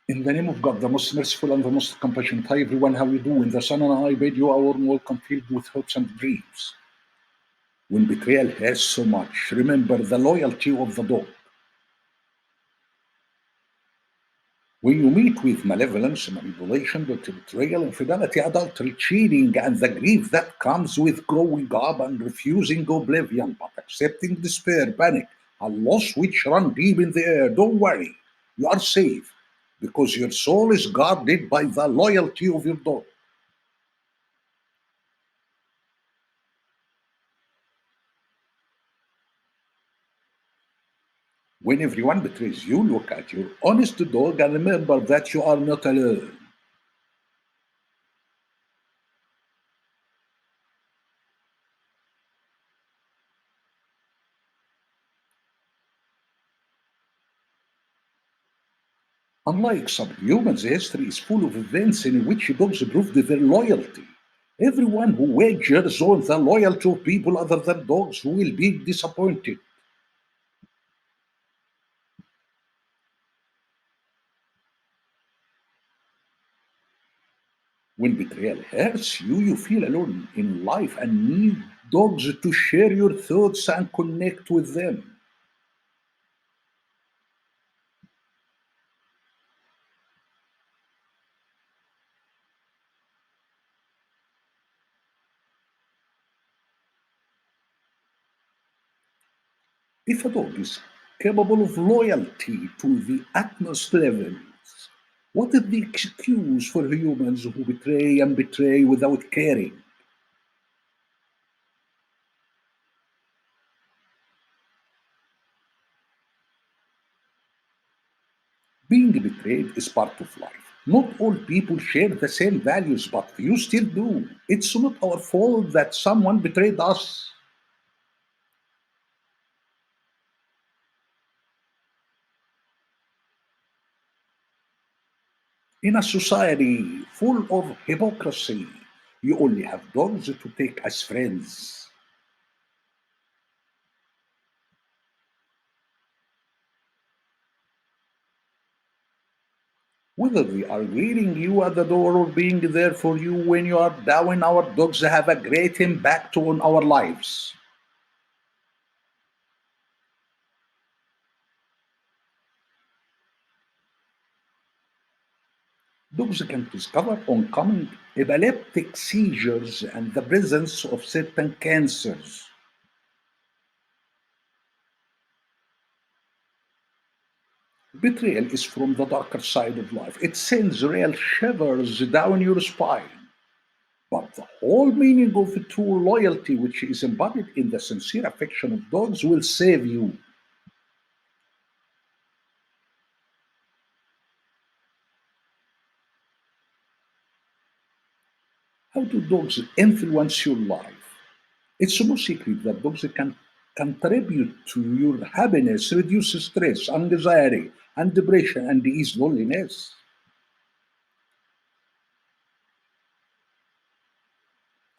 In the name of God, the most merciful and the most compassionate. Hi everyone, how you doing? The sun and I bid you a warm welcome filled with hopes and dreams. When betrayal hurts so much, remember the loyalty of the dog. When you meet with malevolence, manipulation, betrayal, infidelity, adultery, cheating, and the grief that comes with growing up and refusing oblivion, but accepting despair, panic, and loss which run deep in the air, don't worry. You are safe because your soul is guarded by the loyalty of your dog. When everyone betrays you, look at your honest dog and remember that you are not alone. Unlike some humans, history is full of events in which dogs proved their loyalty. Everyone who wagers on the loyalty of people other than dogs will be disappointed. When betrayal hurts you, you feel alone in life and need dogs to share your thoughts and connect with them. If a dog is capable of loyalty to the utmost levels, what is the excuse for humans who betray and betray without caring? Being betrayed is part of life. Not all people share the same values, but you still do. It's not our fault that someone betrayed us. In a society full of hypocrisy, you only have dogs to take as friends. Whether they are greeting you at the door or being there for you when you are down, our dogs have a great impact on our lives. Dogs can discover oncoming epileptic seizures and the presence of certain cancers. Betrayal is from the darker side of life. It sends real shivers down your spine. But the whole meaning of true loyalty, which is embodied in the sincere affection of dogs, will save you. How do dogs influence your life? It's no secret that dogs can contribute to your happiness, reduce stress, anxiety, and depression, and ease loneliness.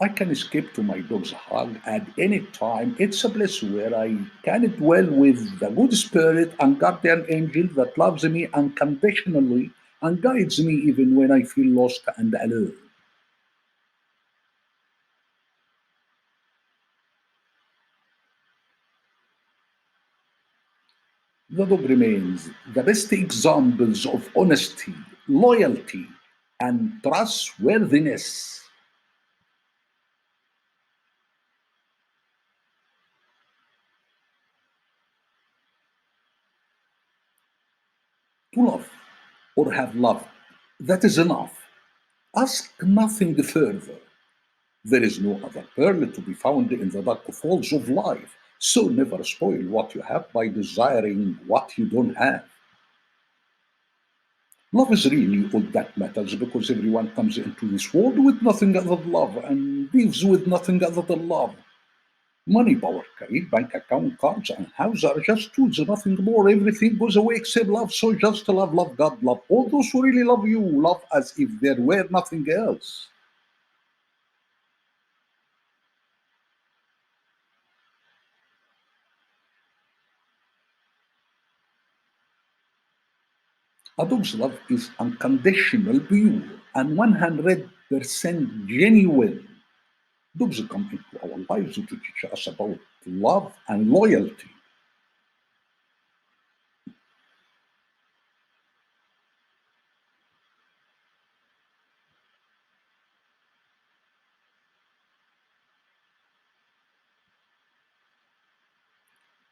I can escape to my dog's hug at any time. It's a place where I can dwell with the good spirit and guardian angel that loves me unconditionally and guides me even when I feel lost and alone. The dog remains the best examples of honesty, loyalty, and trustworthiness. To love or have loved, that is enough. Ask nothing further. There is no other pearl to be found in the dark folds of life. So never spoil what you have by desiring what you don't have. Love is really all that matters because everyone comes into this world with nothing other than love and leaves with nothing other than love. Money, power, career, bank account, cars, and house are just tools, nothing more. Everything goes away except love. So just love, love God, love all those who really love you. Love as if there were nothing else. A dog's love is unconditional, pure, and 100% genuine. Dogs come into our lives to teach us about love and loyalty.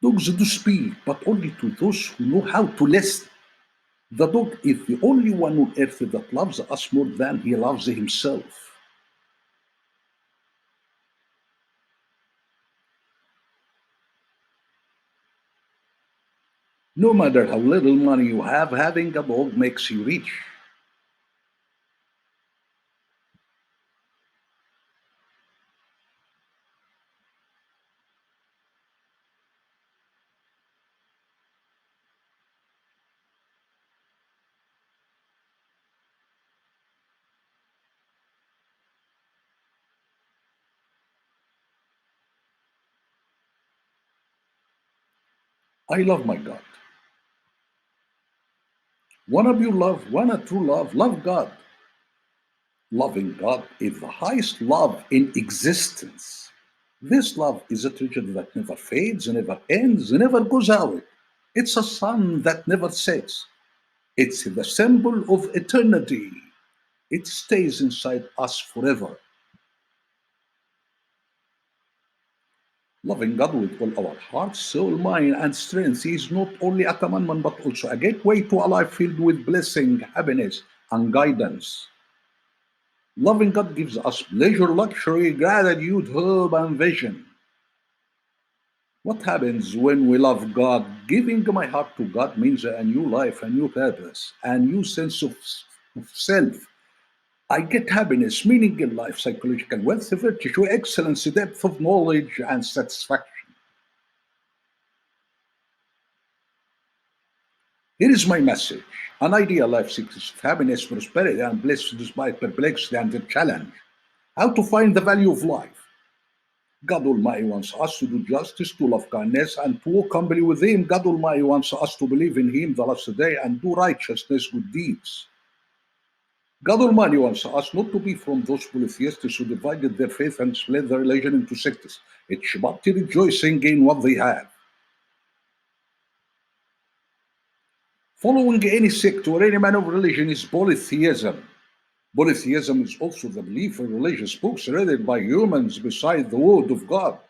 Dogs do speak, but only to those who know how to listen. The dog is the only one on earth that loves us more than he loves himself. No matter how little money you have, having a dog makes you rich. I love my God. Wanna be love, wanna true love, love God. Loving God is the highest love in existence. This love is a treasure that never fades, never ends, never goes out. It's a sun that never sets. It's the symbol of eternity. It stays inside us forever. Loving God with all our heart, soul, mind, and strength is not only a commandment but also a gateway to a life filled with blessing, happiness, and guidance. Loving God gives us pleasure, luxury, gratitude, hope, and vision. What happens when we love God? Giving my heart to God means a new life, a new purpose, a new sense of self. I get happiness, meaning in life, psychological wealth, virtue, excellence, depth of knowledge, and satisfaction. Here is my message. An ideal life seeks happiness, prosperity, and bliss despite perplexity and challenge. How to find the value of life. God Almighty wants us to do justice, to love kindness, and to walk humbly with Him. God Almighty wants us to believe in Him the last day and do righteousness, good deeds. God Almighty wants us not to be from those polytheists who divided their faith and split their religion into sects. It's about rejoicing in what they have. Following any sect or any man of religion is polytheism. Polytheism is also the belief in religious books read by humans beside the Word of God.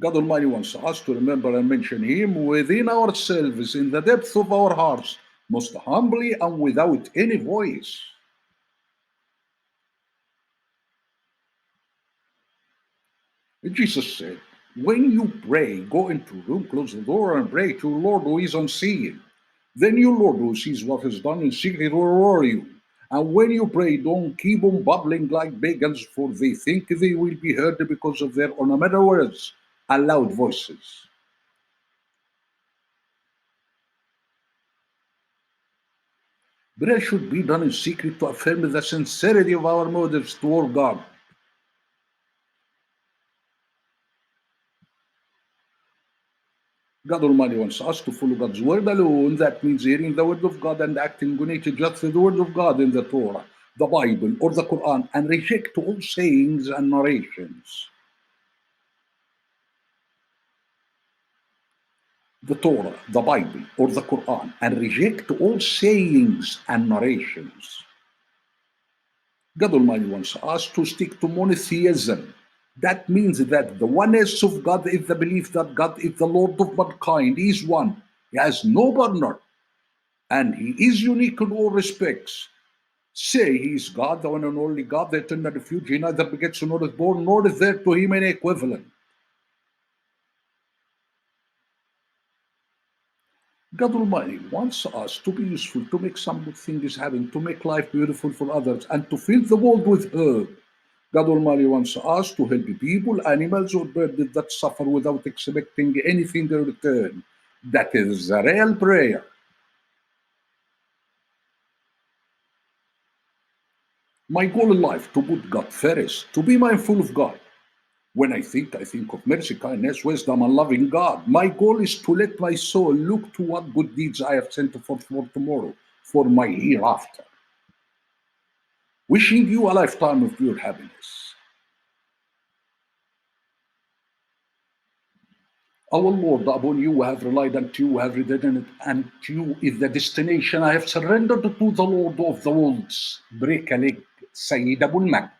God Almighty wants us to remember and mention Him within ourselves, in the depth of our hearts, most humbly and without any voice. Jesus said, when you pray, go into a room, close the door, and pray to your Lord who is unseen. Then your Lord who sees what is done in secret will reward you. And when you pray, don't keep on babbling like pagans, for they think they will be heard because of their ornamental words and loud voices. Prayer should be done in secret to affirm the sincerity of our motives toward God. God Almighty wants us to follow God's word alone. That means hearing the word of God and acting on it, just the word of God in the Torah, the Bible, or the Quran, and reject all sayings and narrations. The Torah, the Bible, or the Quran, and reject all sayings and narrations. God Almighty wants us to stick to monotheism. That means that the oneness of God is the belief that God is the Lord of mankind. He is one. He has no partner, and He is unique in all respects. Say He is God, the one and only God, the eternal refuge. He neither begets nor is born, nor is there to Him any equivalent. God Almighty wants us to be useful, to make some good things happen, to make life beautiful for others, and to fill the world with hope. God Almighty wants us to help people, animals, or birds that suffer without expecting anything in return. That is a real prayer. My goal in life to put God first, to be mindful of God, When I think of mercy, kindness, wisdom, and loving God. My goal is to let my soul look to what good deeds I have sent for tomorrow, for my hereafter. Wishing you a lifetime of pure happiness. Our Lord, upon you have relied, and you have reddened, and you is the destination. I have surrendered to the Lord of the worlds. Break a leg, Sayyid Abu al